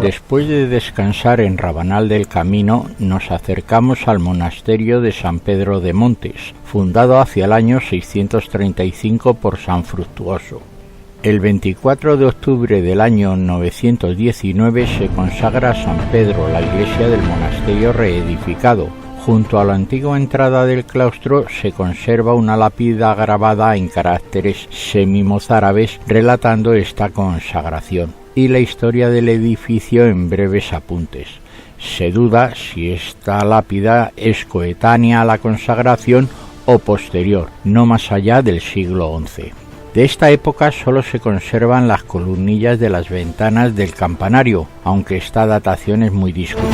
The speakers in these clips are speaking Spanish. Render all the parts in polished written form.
Después de descansar en Rabanal del Camino, nos acercamos al monasterio de San Pedro de Montes, fundado hacia el año 635 por San Fructuoso. El 24 de octubre del año 919 se consagra a San Pedro la iglesia del monasterio reedificado. Junto a la antigua entrada del claustro se conserva una lápida grabada en caracteres semimozárabes relatando esta consagración y la historia del edificio en breves apuntes. Se duda si esta lápida es coetánea a la consagración o posterior, no más allá del siglo XI. De esta época solo se conservan las columnillas de las ventanas del campanario, aunque esta datación es muy discutida.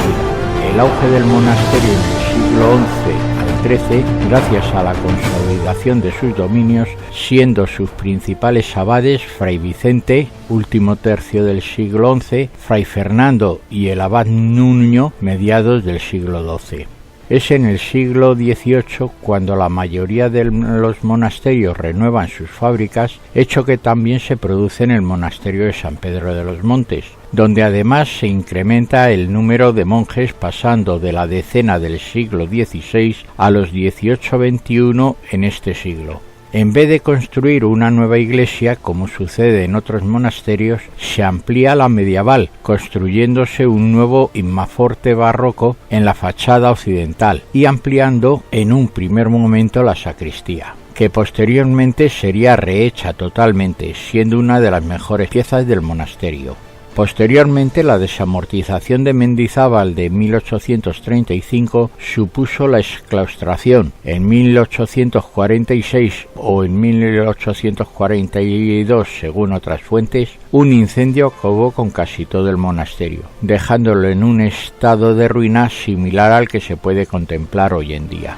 El auge del monasterio en el siglo XI al XIII, gracias a la consolidación de sus dominios, siendo sus principales abades Fray Vicente, último tercio del siglo XI, Fray Fernando y el abad Nuño, mediados del siglo XII. Es en el siglo XVIII cuando la mayoría de los monasterios renuevan sus fábricas, hecho que también se produce en el monasterio de San Pedro de los Montes, donde además se incrementa el número de monjes pasando de la decena del siglo XVI a los 18-21 en este siglo. En vez de construir una nueva iglesia, como sucede en otros monasterios, se amplía la medieval, construyéndose un nuevo imaforte barroco en la fachada occidental y ampliando en un primer momento la sacristía, que posteriormente sería rehecha totalmente, siendo una de las mejores piezas del monasterio. Posteriormente, la desamortización de Mendizábal de 1835 supuso la exclaustración. En 1846 o en 1842, según otras fuentes, un incendio acabó con casi todo el monasterio, dejándolo en un estado de ruina similar al que se puede contemplar hoy en día.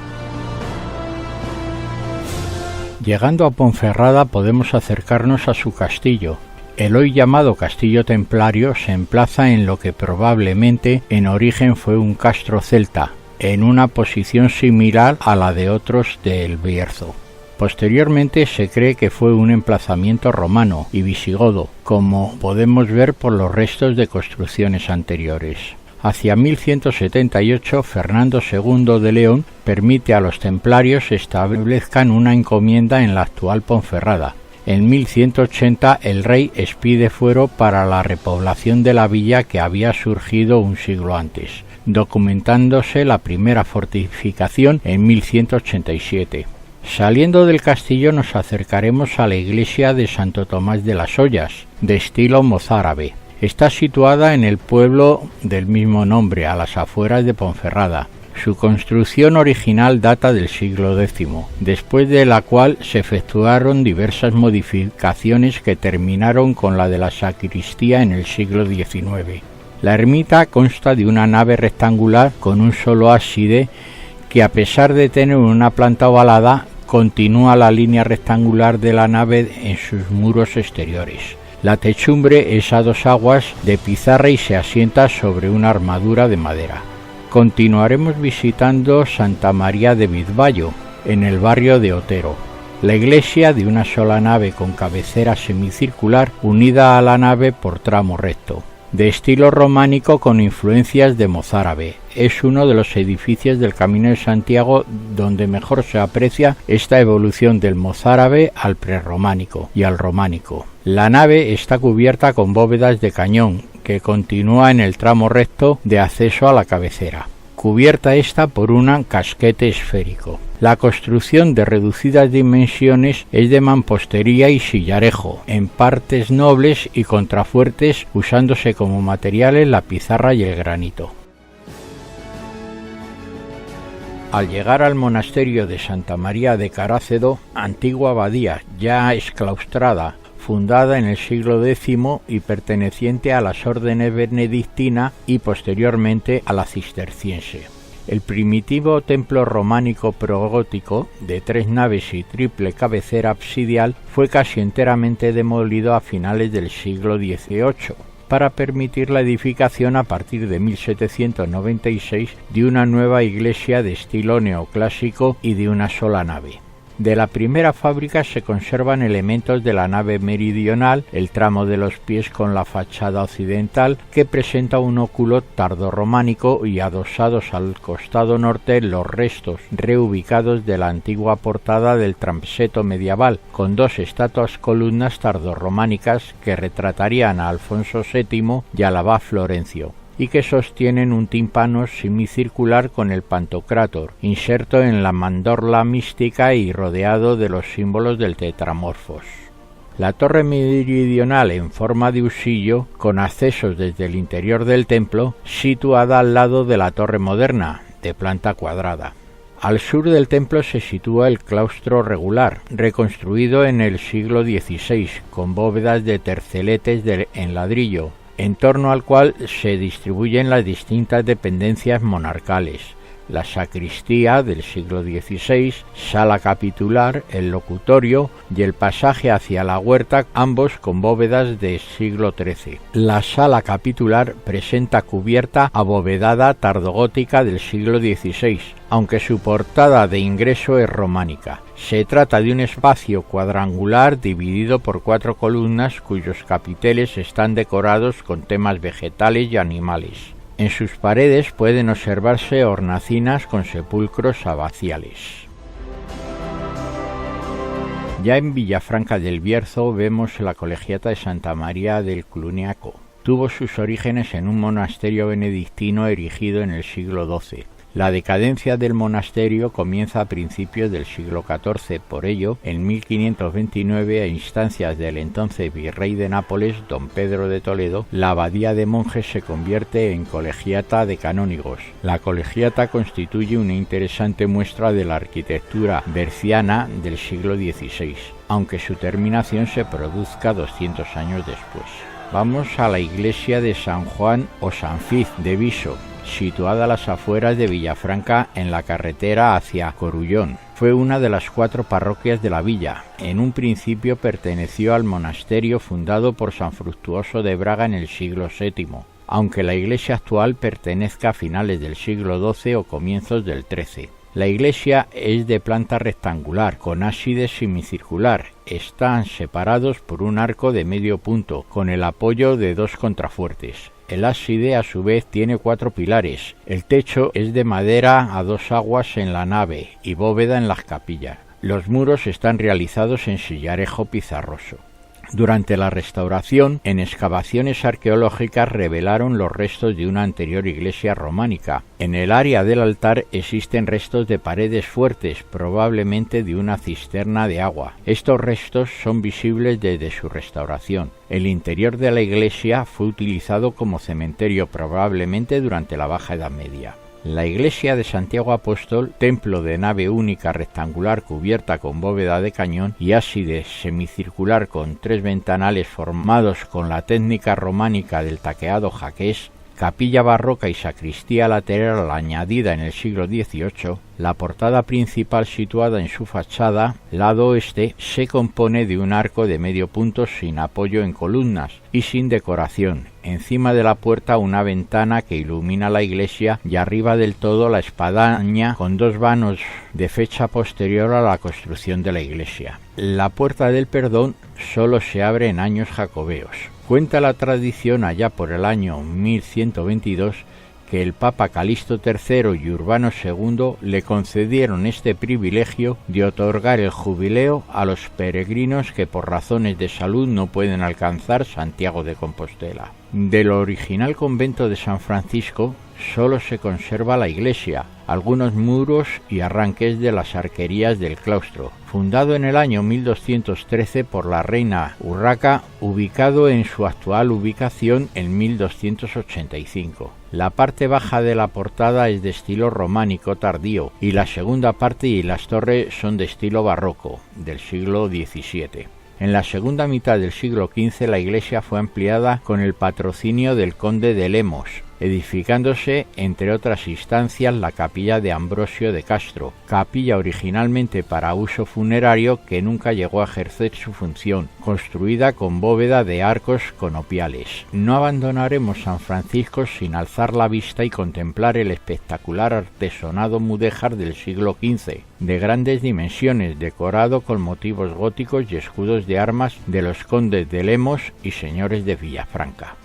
Llegando a Ponferrada podemos acercarnos a su castillo. El hoy llamado Castillo Templario se emplaza en lo que probablemente en origen fue un castro celta, en una posición similar a la de otros de El Bierzo. Posteriormente se cree que fue un emplazamiento romano y visigodo, como podemos ver por los restos de construcciones anteriores. Hacia 1178, Fernando II de León permite a los templarios establezcan una encomienda en la actual Ponferrada. En 1180 el rey expide fuero para la repoblación de la villa que había surgido un siglo antes, documentándose la primera fortificación en 1187. Saliendo del castillo nos acercaremos a la iglesia de Santo Tomás de las Ollas, de estilo mozárabe. Está situada en el pueblo del mismo nombre, a las afueras de Ponferrada. Su construcción original data del siglo X, después de la cual se efectuaron diversas modificaciones que terminaron con la de la sacristía en el siglo XIX. La ermita consta de una nave rectangular con un solo ábside que, a pesar de tener una planta ovalada, continúa la línea rectangular de la nave en sus muros exteriores. La techumbre es a dos aguas de pizarra y se asienta sobre una armadura de madera. Continuaremos visitando Santa María de Bizballo, en el barrio de Otero. La iglesia, de una sola nave con cabecera semicircular, unida a la nave por tramo recto. De estilo románico con influencias de mozárabe. Es uno de los edificios del Camino de Santiago donde mejor se aprecia esta evolución del mozárabe al prerrománico y al románico. La nave está cubierta con bóvedas de cañón, que continúa en el tramo recto de acceso a la cabecera, cubierta esta por un casquete esférico. La construcción, de reducidas dimensiones, es de mampostería y sillarejo, en partes nobles y contrafuertes, usándose como materiales la pizarra y el granito. Al llegar al monasterio de Santa María de Carácedo, antigua abadía ya exclaustrada, fundada en el siglo X y perteneciente a las órdenes benedictina y posteriormente a la cisterciense. El primitivo templo románico progótico, de 3 naves y triple cabecera absidial, fue casi enteramente demolido a finales del siglo XVIII, para permitir la edificación a partir de 1796 de una nueva iglesia de estilo neoclásico y de una sola nave. De la primera fábrica se conservan elementos de la nave meridional, el tramo de los pies con la fachada occidental, que presenta un óculo tardorrománico, y adosados al costado norte los restos reubicados de la antigua portada del transeto medieval, con dos estatuas columnas tardorrománicas que retratarían a Alfonso VII y al abad Florencio, y que sostienen un tímpano semicircular con el Pantocrátor, inserto en la mandorla mística y rodeado de los símbolos del Tetramorfos. La torre meridional en forma de husillo, con accesos desde el interior del templo, situada al lado de la torre moderna, de planta cuadrada. Al sur del templo se sitúa el claustro regular, reconstruido en el siglo XVI, con bóvedas de terceletes en ladrillo, en torno al cual se distribuyen las distintas dependencias monarcales: la sacristía del siglo XVI, sala capitular, el locutorio y el pasaje hacia la huerta, ambos con bóvedas del siglo XIII. La sala capitular presenta cubierta abovedada tardogótica del siglo XVI, aunque su portada de ingreso es románica. Se trata de un espacio cuadrangular dividido por 4 columnas cuyos capiteles están decorados con temas vegetales y animales. En sus paredes pueden observarse hornacinas con sepulcros abaciales. Ya en Villafranca del Bierzo vemos la colegiata de Santa María del Cluniaco. Tuvo sus orígenes en un monasterio benedictino erigido en el siglo XII. La decadencia del monasterio comienza a principios del siglo XIV, por ello, en 1529, a instancias del entonces virrey de Nápoles, don Pedro de Toledo, la abadía de monjes se convierte en colegiata de canónigos. La colegiata constituye una interesante muestra de la arquitectura berciana del siglo XVI, aunque su terminación se produzca 200 años después. Vamos a la iglesia de San Juan o San Fiz de Viso, situada a las afueras de Villafranca en la carretera hacia Corullón. Fue una de las 4 parroquias de la villa. En un principio perteneció al monasterio fundado por San Fructuoso de Braga en el siglo VII, aunque la iglesia actual pertenezca a finales del siglo XII o comienzos del XIII. La iglesia es de planta rectangular, con ábside semicircular. Están separados por un arco de medio punto, con el apoyo de 2 contrafuertes. El ábside, a su vez, tiene 4 pilares. El techo es de madera a 2 aguas en la nave y bóveda en las capillas. Los muros están realizados en sillarejo pizarroso. Durante la restauración, en excavaciones arqueológicas revelaron los restos de una anterior iglesia románica. En el área del altar existen restos de paredes fuertes, probablemente de una cisterna de agua. Estos restos son visibles desde su restauración. El interior de la iglesia fue utilizado como cementerio, probablemente durante la Baja Edad Media. La iglesia de Santiago Apóstol, templo de nave única rectangular cubierta con bóveda de cañón y ábside semicircular con 3 ventanales formados con la técnica románica del taqueado jaqués, capilla barroca y sacristía lateral añadida en el siglo XVIII, la portada principal situada en su fachada, lado oeste, se compone de un arco de medio punto sin apoyo en columnas y sin decoración. Encima de la puerta una ventana que ilumina la iglesia y arriba del todo la espadaña con 2 vanos de fecha posterior a la construcción de la iglesia. La puerta del perdón solo se abre en años jacobeos. Cuenta la tradición allá por el año 1122 que el Papa Calixto III y Urbano II le concedieron este privilegio de otorgar el jubileo a los peregrinos que por razones de salud no pueden alcanzar Santiago de Compostela. Del original convento de San Francisco solo se conserva la iglesia, algunos muros y arranques de las arquerías del claustro, fundado en el año 1213 por la reina Urraca, ubicado en su actual ubicación en 1285. La parte baja de la portada es de estilo románico tardío y la segunda parte y las torres son de estilo barroco, del siglo XVII. En la segunda mitad del siglo XV la iglesia fue ampliada con el patrocinio del conde de Lemos. edificándose entre otras instancias la capilla de Ambrosio de Castro, capilla originalmente para uso funerario que nunca llegó a ejercer su función, construida con bóveda de arcos conopiales. No abandonaremos San Francisco sin alzar la vista y contemplar el espectacular artesonado mudéjar del siglo XV, de grandes dimensiones, decorado con motivos góticos y escudos de armas de los condes de Lemos y señores de Villafranca.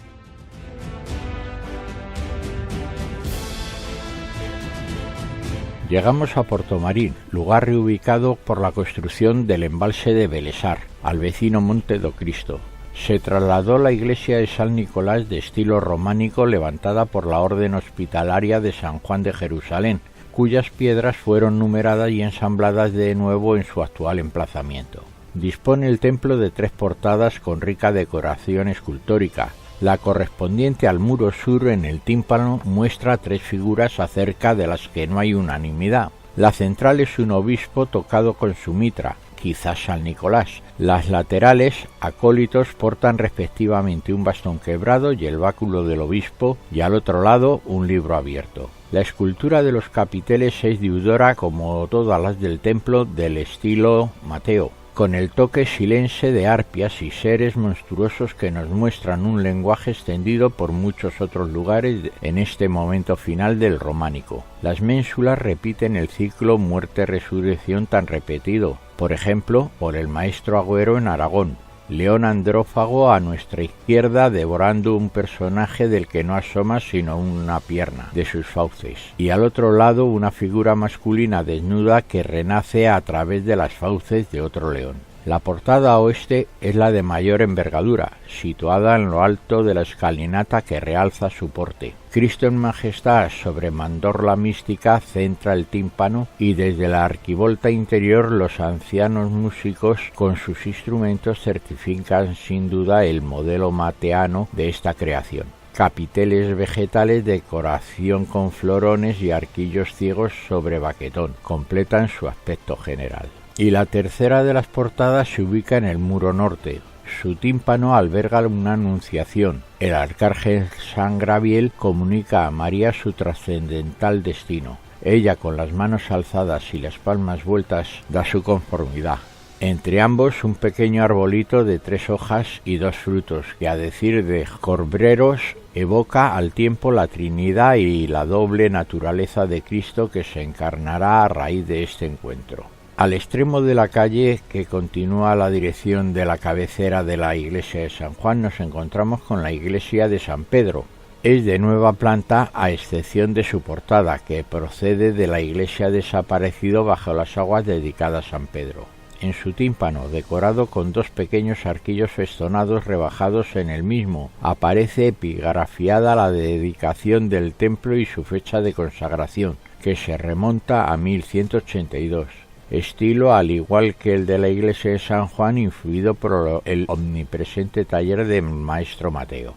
Llegamos a Portomarín, lugar reubicado por la construcción del embalse de Belesar, al vecino Monte do Cristo. Se trasladó la iglesia de San Nicolás de estilo románico levantada por la Orden Hospitalaria de San Juan de Jerusalén, cuyas piedras fueron numeradas y ensambladas de nuevo en su actual emplazamiento. Dispone el templo de 3 portadas con rica decoración escultórica. La correspondiente al muro sur en el tímpano muestra 3 figuras acerca de las que no hay unanimidad. La central es un obispo tocado con su mitra, quizás San Nicolás. Las laterales, acólitos, portan respectivamente un bastón quebrado y el báculo del obispo, y al otro lado un libro abierto. La escultura de los capiteles es deudora, como todas las del templo, del estilo Mateo, con el toque silense de arpias y seres monstruosos que nos muestran un lenguaje extendido por muchos otros lugares en este momento final del románico. Las ménsulas repiten el ciclo muerte-resurrección tan repetido, por ejemplo, por el maestro Agüero en Aragón. León andrófago a nuestra izquierda devorando un personaje del que no asoma sino una pierna de sus fauces, y al otro lado una figura masculina desnuda que renace a través de las fauces de otro león. La portada oeste es la de mayor envergadura, situada en lo alto de la escalinata que realza su porte. Cristo en majestad sobre mandorla mística centra el tímpano y desde la arquivolta interior los ancianos músicos con sus instrumentos certifican sin duda el modelo mateano de esta creación. Capiteles vegetales, decoración con florones y arquillos ciegos sobre baquetón completan su aspecto general. Y la tercera de las portadas se ubica en el muro norte. Su tímpano alberga una anunciación. El arcángel San Gabriel comunica a María su trascendental destino. Ella, con las manos alzadas y las palmas vueltas, da su conformidad. Entre ambos un pequeño arbolito de 3 hojas y 2 frutos, que a decir de Corbreros evoca al tiempo la Trinidad y la doble naturaleza de Cristo que se encarnará a raíz de este encuentro. Al extremo de la calle que continúa a la dirección de la cabecera de la iglesia de San Juan nos encontramos con la iglesia de San Pedro. Es de nueva planta a excepción de su portada, que procede de la iglesia desaparecido bajo las aguas dedicada a San Pedro. En su tímpano, decorado con 2 pequeños arquillos festonados rebajados en el mismo, aparece epigrafiada la dedicación del templo y su fecha de consagración, que se remonta a 1182. Estilo al igual que el de la iglesia de San Juan, influido por el omnipresente taller del maestro Mateo.